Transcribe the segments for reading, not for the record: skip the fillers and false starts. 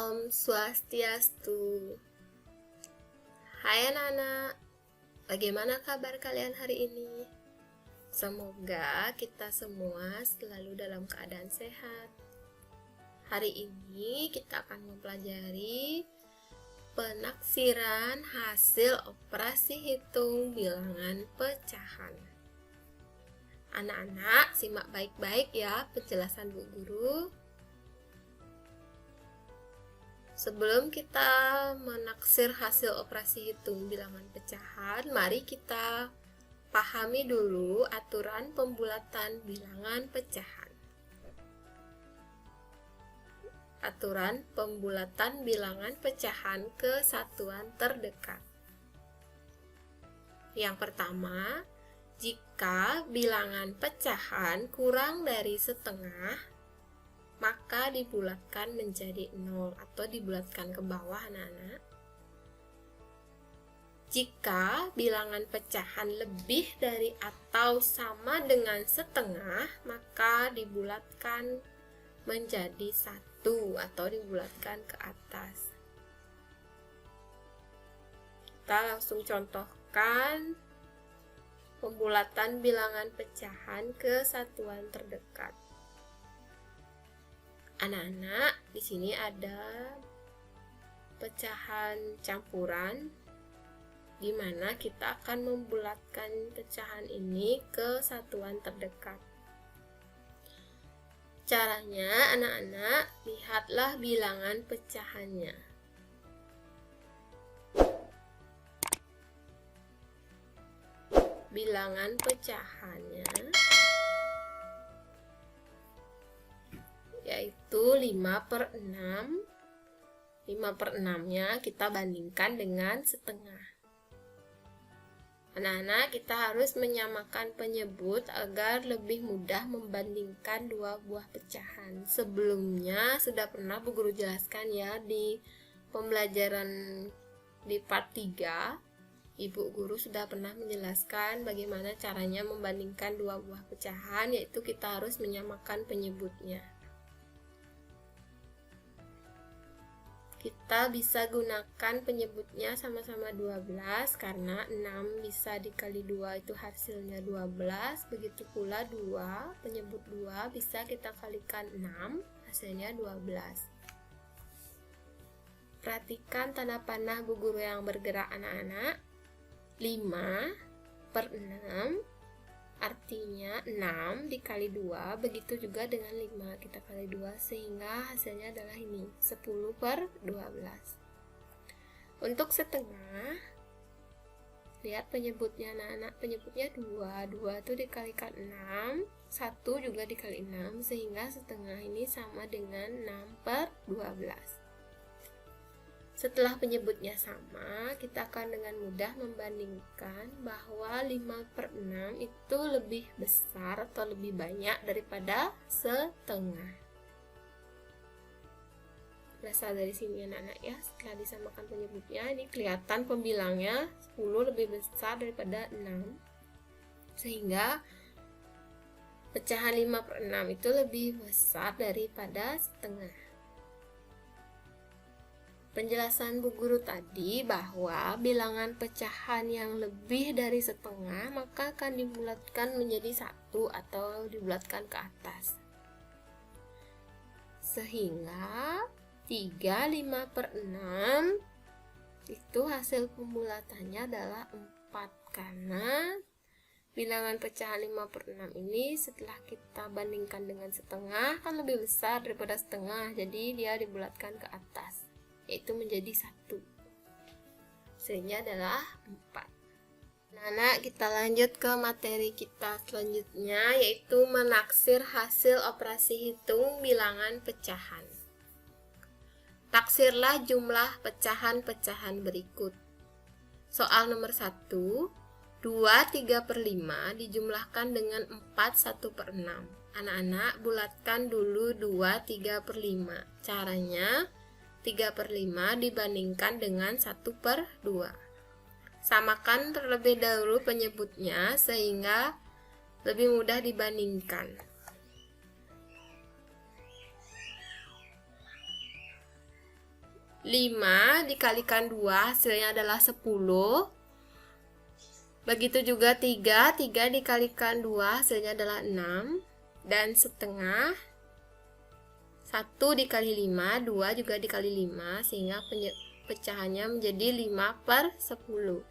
Om Swastiastu. Hai anak-anak, bagaimana kabar kalian hari ini? Semoga kita semua selalu dalam keadaan sehat. Hari ini kita akan mempelajari penaksiran hasil operasi hitung bilangan pecahan. Anak-anak, simak baik-baik ya penjelasan Bu Guru. Sebelum kita menaksir hasil operasi hitung bilangan pecahan, mari kita pahami dulu aturan pembulatan bilangan pecahan. Aturan pembulatan bilangan pecahan ke satuan terdekat. Yang pertama, jika bilangan pecahan kurang dari setengah, maka dibulatkan menjadi 0 atau dibulatkan ke bawah anak-anak. Jika bilangan pecahan lebih dari atau sama dengan setengah, maka dibulatkan menjadi 1 atau dibulatkan ke atas. Kita langsung contohkan pembulatan bilangan pecahan ke satuan terdekat. Anak-anak, di sini ada pecahan campuran, di mana kita akan membulatkan pecahan ini ke satuan terdekat. Caranya, anak-anak, lihatlah bilangan pecahannya. Bilangan pecahannya yaitu 5/6. 5/6-nya kita bandingkan dengan setengah. Anak-anak, kita harus menyamakan penyebut agar lebih mudah membandingkan dua buah pecahan. Sebelumnya sudah pernah Bu Guru jelaskan ya di pembelajaran di part 3. Ibu Guru sudah pernah menjelaskan bagaimana caranya membandingkan dua buah pecahan, yaitu kita harus menyamakan penyebutnya. Kita bisa gunakan penyebutnya sama-sama 12 karena 6 bisa dikali 2 itu hasilnya 12. Begitu pula 2, penyebut 2 bisa kita kalikan 6, hasilnya 12. Perhatikan tanda panah Bu Guru yang bergerak anak-anak. 5/6 artinya 6 dikali 2, begitu juga dengan 5 kita kali 2 sehingga hasilnya adalah ini 10/12. Untuk setengah, lihat penyebutnya anak-anak, penyebutnya 2 itu dikalikan 6, 1 juga dikali 6 sehingga setengah ini sama dengan 6/12. Setelah penyebutnya sama, kita akan dengan mudah membandingkan bahwa 5/6 itu lebih besar atau lebih banyak daripada setengah. Berasal dari sini anak-anak ya, setelah disamakan penyebutnya, ini kelihatan pembilangnya 10 lebih besar daripada 6. Sehingga pecahan 5/6 itu lebih besar daripada setengah. Penjelasan Bu Guru tadi bahwa bilangan pecahan yang lebih dari setengah maka akan dibulatkan menjadi 1 atau dibulatkan ke atas. Sehingga 3/5/6 itu hasil pembulatannya adalah 4 karena bilangan pecahan 5/6 ini setelah kita bandingkan dengan setengah kan lebih besar daripada setengah, jadi dia dibulatkan ke atas, yaitu menjadi 1. Hasilnya adalah 4. Nah, kita lanjut ke materi kita selanjutnya, yaitu menaksir hasil operasi hitung bilangan pecahan. Taksirlah jumlah pecahan-pecahan berikut. Soal nomor 1, 2/3/5 dijumlahkan dengan 4 1/6. Anak-anak, bulatkan dulu 2/3/5. Caranya 3/5 dibandingkan dengan 1/2. Samakan terlebih dahulu penyebutnya sehingga lebih mudah dibandingkan. 5 dikalikan 2 hasilnya adalah 10. Begitu juga 3 dikalikan 2 hasilnya adalah 6. Dan setengah, 1 dikali 5, 2 juga dikali 5, sehingga pecahannya menjadi 5/10.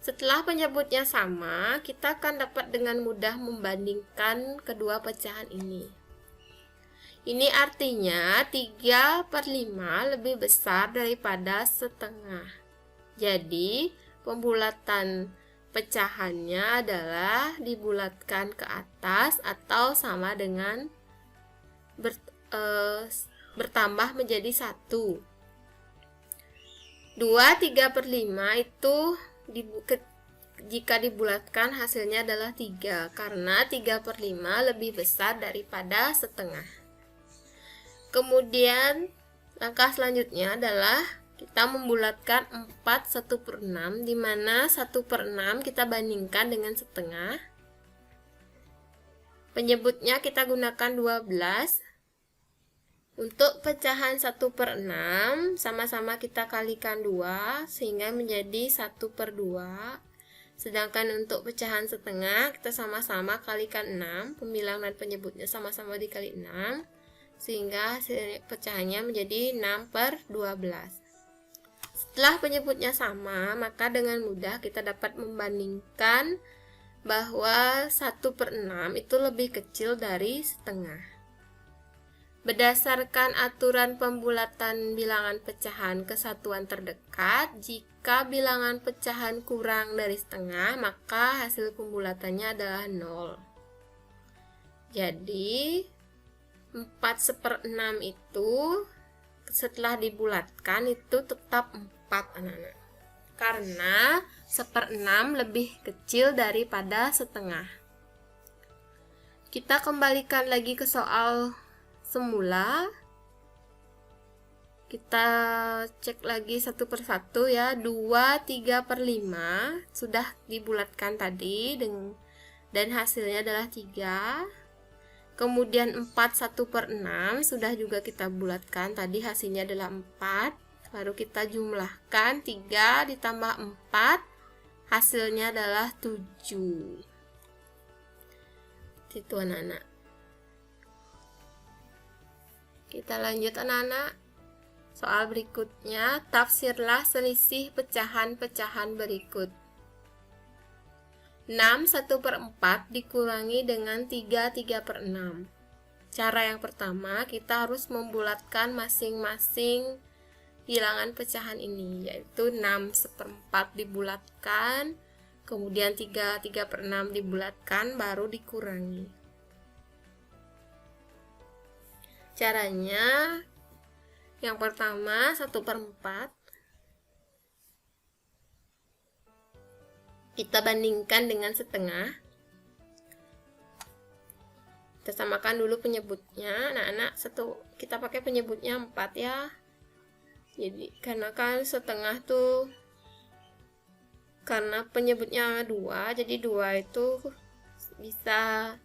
Setelah penyebutnya sama, kita akan dapat dengan mudah membandingkan kedua pecahan ini. Ini artinya 3/5 lebih besar daripada setengah. Jadi, pembulatan pecahannya adalah dibulatkan ke atas atau sama dengan bertambah menjadi 1. 2 3/5 itu jika dibulatkan hasilnya adalah 3, karena 3/5 lebih besar daripada setengah. Kemudian langkah selanjutnya adalah kita membulatkan 4 1/6, di mana 1/6 kita bandingkan dengan setengah. Penyebutnya kita gunakan 12. Untuk pecahan 1/6 sama-sama kita kalikan 2 sehingga menjadi 1/2. Sedangkan untuk pecahan setengah kita sama-sama kalikan 6, pembilang dan penyebutnya sama-sama dikali 6, sehingga pecahannya menjadi 6/12. Setelah penyebutnya sama, maka dengan mudah kita dapat membandingkan bahwa 1/6 itu lebih kecil dari setengah. Berdasarkan aturan pembulatan bilangan pecahan ke satuan terdekat, jika bilangan pecahan kurang dari setengah, maka hasil pembulatannya adalah 0. Jadi 4/6 itu setelah dibulatkan itu tetap 4, anak-anak, karena 1/6 lebih kecil daripada setengah. Kita kembalikan lagi ke soal semula. Kita cek lagi satu persatu ya. 2 3/5 sudah dibulatkan tadi dan hasilnya adalah 3. Kemudian 4 1/6 sudah juga kita bulatkan, tadi hasilnya adalah 4. Baru kita jumlahkan 3 ditambah 4, hasilnya adalah 7. Itu anak-anak. Kita lanjut anak-anak. Soal berikutnya, tafsirlah selisih pecahan-pecahan berikut. 6 1/4 dikurangi dengan 3 3/6. Cara yang pertama, kita harus membulatkan masing-masing bilangan pecahan ini, yaitu 6 1/4 dibulatkan, kemudian 3 3/6 dibulatkan, baru dikurangi. Caranya, yang pertama 1/4 kita bandingkan dengan setengah. Kita samakan dulu penyebutnya. Anak-anak, kita pakai penyebutnya 4 ya. Jadi karena kan setengah tuh, karena penyebutnya 2, jadi 2 itu bisa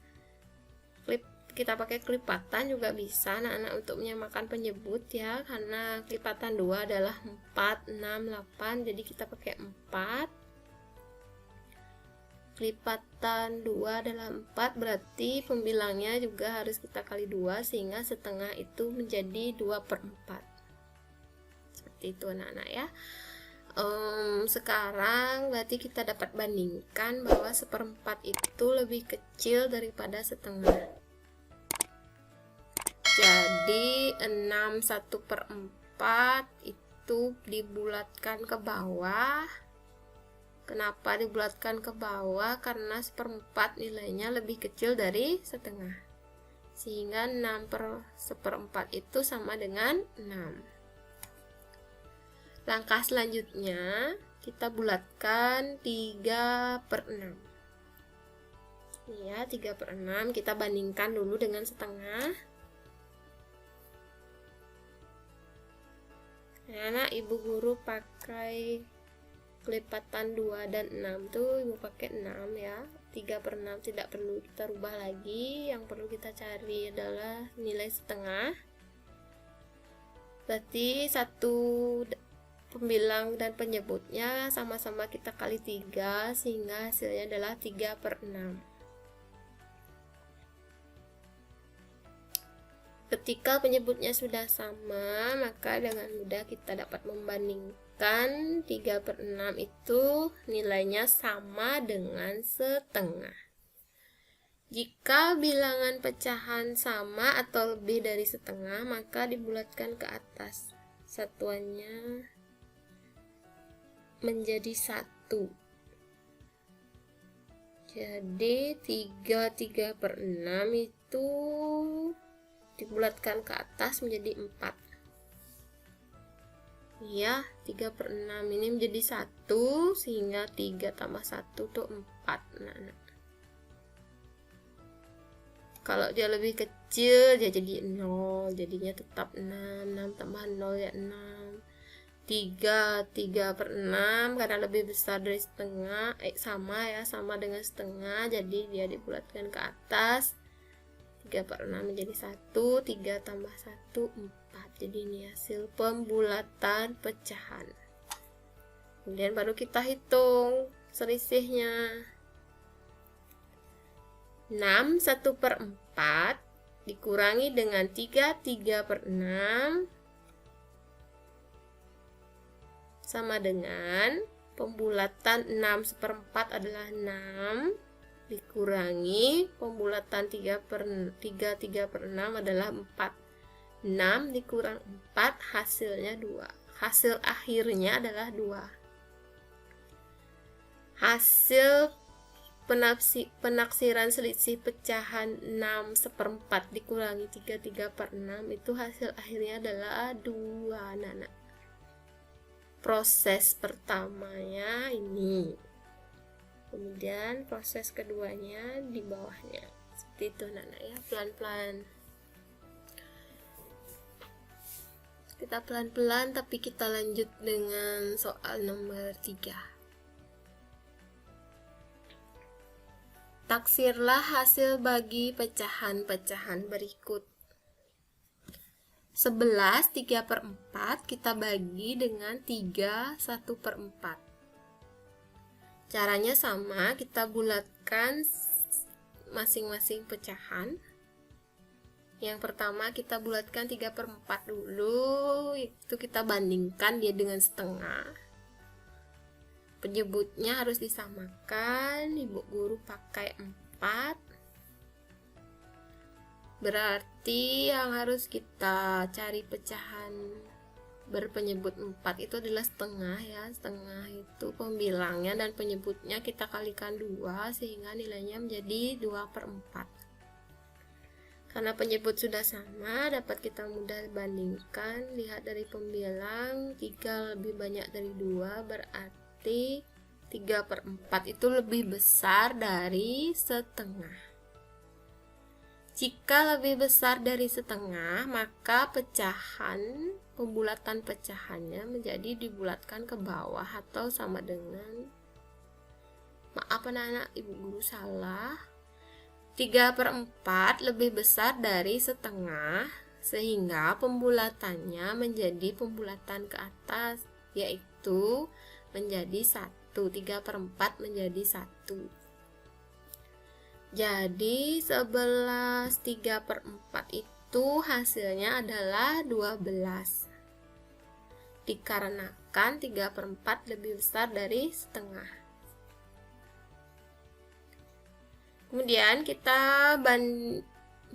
kita pakai kelipatan juga bisa anak-anak untuk menyamakan penyebut ya, karena kelipatan 2 adalah 4 6 8, jadi kita pakai 4. Kelipatan 2 adalah 4, berarti pembilangnya juga harus kita kali 2 sehingga setengah itu menjadi 2/4. Seperti itu anak-anak ya. Sekarang berarti kita dapat bandingkan bahwa 1/4 itu lebih kecil daripada setengah. Jadi 6 1/4 itu dibulatkan ke bawah. Kenapa dibulatkan ke bawah? Karena 1/4 nilainya lebih kecil dari setengah, sehingga 6/1/4 itu sama dengan 6. Langkah selanjutnya kita bulatkan 3/6. Ya, 3/6 kita bandingkan dulu dengan setengah. Karena ibu guru pakai kelipatan 2 dan 6 tuh ibu pakai 6 ya. 3/6 tidak perlu kita rubah lagi. Yang perlu kita cari adalah nilai setengah. Berarti satu pembilang dan penyebutnya sama-sama kita kali 3, sehingga hasilnya adalah 3/6. Ketika penyebutnya sudah sama, maka dengan mudah kita dapat membandingkan 3/6 itu nilainya sama dengan setengah. Jika bilangan pecahan sama atau lebih dari setengah, maka dibulatkan ke atas. Satuannya menjadi 1. Jadi 3/6 itu dibulatkan ke atas menjadi 4. Ya, 3/6 ini menjadi 1, sehingga 3 tambah 1 itu 4. Kalau dia lebih kecil, dia jadi 0, jadinya tetap 6. 6 tambah 0 ya 6. 3/6 karena lebih besar dari setengah, sama dengan setengah, jadi dia dibulatkan ke atas. 3/6 menjadi 1, 3 tambah 1 4. Jadi ini hasil pembulatan pecahan. Kemudian baru kita hitung selisihnya. 6 1/4 dikurangi dengan 3/6 sama dengan pembulatan 6 1/4 adalah 6 dikurangi pembulatan 3/6 adalah 4. 6 dikurang 4 hasilnya 2. Hasil akhirnya adalah 2. Hasil penaksiran selisih pecahan 6 1/4 dikurangi 3/6 itu hasil akhirnya adalah 2. Nana. Proses pertamanya ini. Kemudian proses keduanya di bawahnya. Seperti itu Nana ya, pelan-pelan. Kita pelan-pelan tapi kita lanjut dengan soal nomor 3. Taksirlah hasil bagi pecahan-pecahan berikut. 11 3/4 kita bagi dengan 3 1/4. Caranya sama, kita bulatkan masing-masing pecahan. Yang pertama kita bulatkan 3/4 dulu, itu kita bandingkan dia dengan setengah. Penyebutnya harus disamakan, Ibu Guru pakai 4. Berarti yang harus kita cari pecahan berpenyebut 4 itu adalah setengah ya. Setengah itu pembilangnya dan penyebutnya kita kalikan 2 sehingga nilainya menjadi 2/4. Karena penyebut sudah sama, dapat kita mudah bandingkan. Lihat dari pembilang, 3 lebih banyak dari 2, berarti 3/4 itu lebih besar dari setengah. Jika lebih besar dari setengah, maka pembulatan pecahannya menjadi dibulatkan ke bawah atau sama dengan, maaf anak-anak, Ibu Guru salah. 3/4 lebih besar dari setengah, sehingga pembulatannya menjadi pembulatan ke atas, yaitu menjadi 1. 3/4 menjadi 1. Jadi 11 3/4 itu hasilnya adalah 12. Dikarenakan 3/4 lebih besar dari setengah. Kemudian kita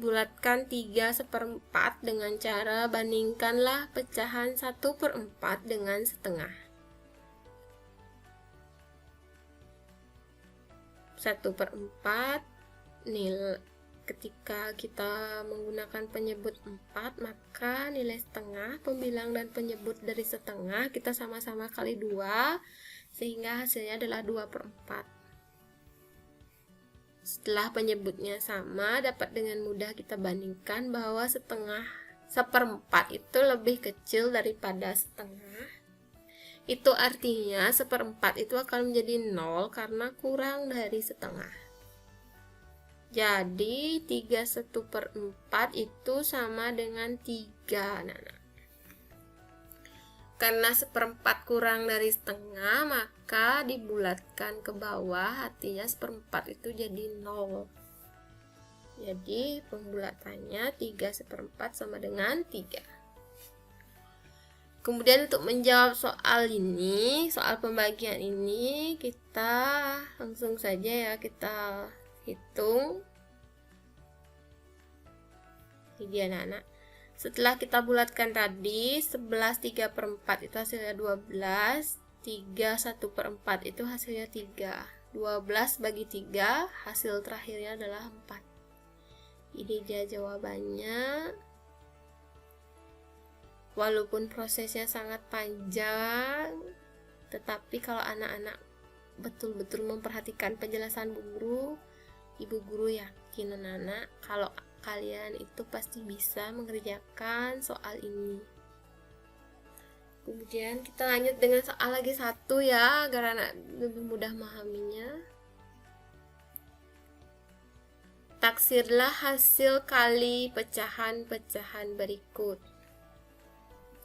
bulatkan 3 1/4 dengan cara bandingkanlah pecahan 1/4 dengan setengah. 1/4 nilai, ketika kita menggunakan penyebut 4, maka nilai setengah, pembilang dan penyebut dari setengah kita sama-sama kali 2, sehingga hasilnya adalah 2/4. Setelah penyebutnya sama, dapat dengan mudah kita bandingkan bahwa setengah 1/4 itu lebih kecil daripada setengah. Itu artinya 1/4 itu akan menjadi 0 karena kurang dari setengah. Jadi 3 1/4 itu sama dengan 3. Nah. Karena 1/4 kurang dari setengah, maka dibulatkan ke bawah, artinya 1/4 itu jadi 0. Jadi pembulatannya 3/4 sama dengan 3. Kemudian untuk menjawab soal ini, soal pembagian ini, kita langsung saja ya, kita hitung. Ini anak-anak. Setelah kita bulatkan tadi, 11 3/4 itu hasilnya 12, 3 1/4 itu hasilnya 3. 12 bagi 3, hasil terakhirnya adalah 4. Ini dia jawabannya. Walaupun prosesnya sangat panjang, tetapi kalau anak-anak betul-betul memperhatikan penjelasan Bu Guru, Ibu Guru yakin anak-anak kalau kalian itu pasti bisa mengerjakan soal ini. Kemudian kita lanjut dengan soal lagi satu ya, agar anak lebih mudah memahaminya. Taksirlah hasil kali pecahan-pecahan berikut.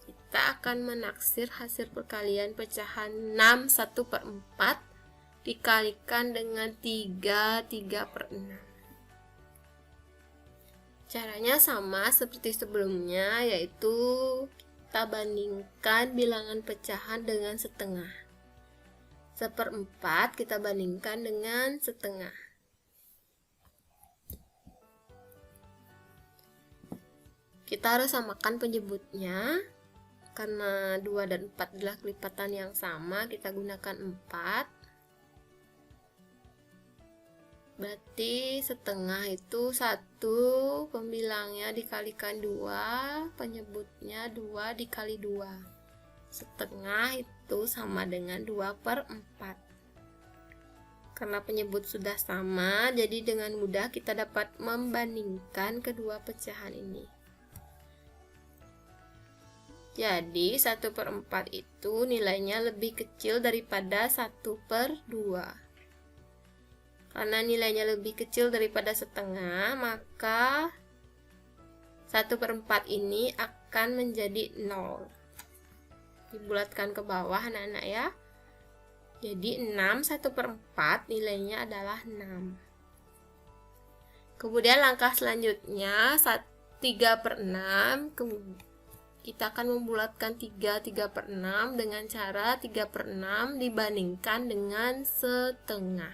Kita akan menaksir hasil perkalian pecahan 6 1/4 dikalikan dengan 3 3/6. Caranya sama seperti sebelumnya, yaitu kita bandingkan bilangan pecahan dengan setengah. 1/4 kita bandingkan dengan setengah. Kita harus samakan penyebutnya. Karena 2 dan 4 adalah kelipatan yang sama, kita gunakan 4. Berarti setengah itu 1, pembilangnya dikalikan 2, penyebutnya 2 dikali 2. Setengah itu sama dengan 2/4. Karena penyebut sudah sama, jadi dengan mudah kita dapat membandingkan kedua pecahan ini. Jadi 1/4 itu nilainya lebih kecil daripada 1/2. Karena nilainya lebih kecil daripada setengah, maka 1/4 ini akan menjadi 0. Dibulatkan ke bawah anak-anak ya. Jadi 6 1/4 nilainya adalah 6. Kemudian langkah selanjutnya 3/6. Kita akan membulatkan 3 3/6 dengan cara 3/6 dibandingkan dengan setengah.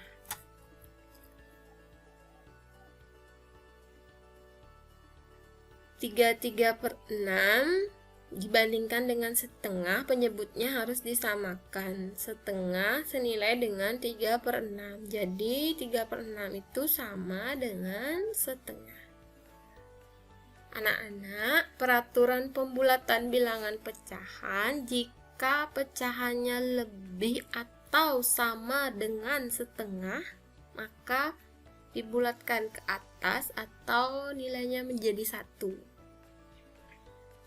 3 3/6 dibandingkan dengan setengah, penyebutnya harus disamakan. Setengah senilai dengan 3/6. Jadi 3/6 itu sama dengan setengah. Anak-anak, peraturan pembulatan bilangan pecahan, jika pecahannya lebih atau sama dengan setengah, maka dibulatkan ke atas atau nilainya menjadi 1.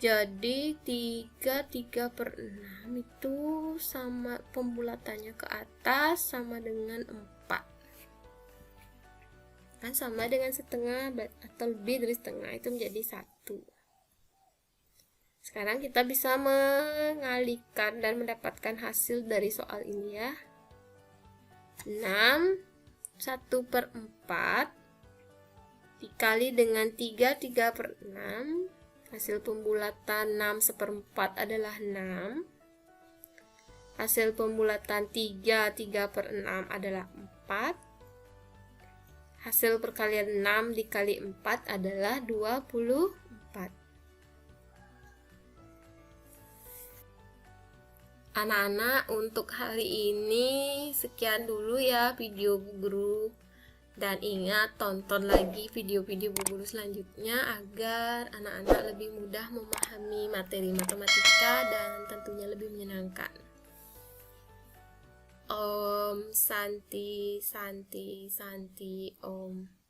Jadi 3 3/6 itu sama, pembulatannya ke atas sama dengan 4. Kan sama dengan setengah atau lebih dari setengah, itu menjadi 1. Sekarang kita bisa mengalihkan dan mendapatkan hasil dari soal ini ya. 6 1/4 dikali dengan 3 3/6, hasil pembulatan 6 1/4 adalah 6. Hasil pembulatan 3 3/6 adalah 4. Hasil perkalian 6 dikali 4 adalah 24. Anak-anak, untuk hari ini sekian dulu ya video Bu Guru. Dan ingat, tonton lagi video-video Bu Guru selanjutnya agar anak-anak lebih mudah memahami materi matematika dan tentunya lebih menyenangkan. Om Santi Santi Santi Om.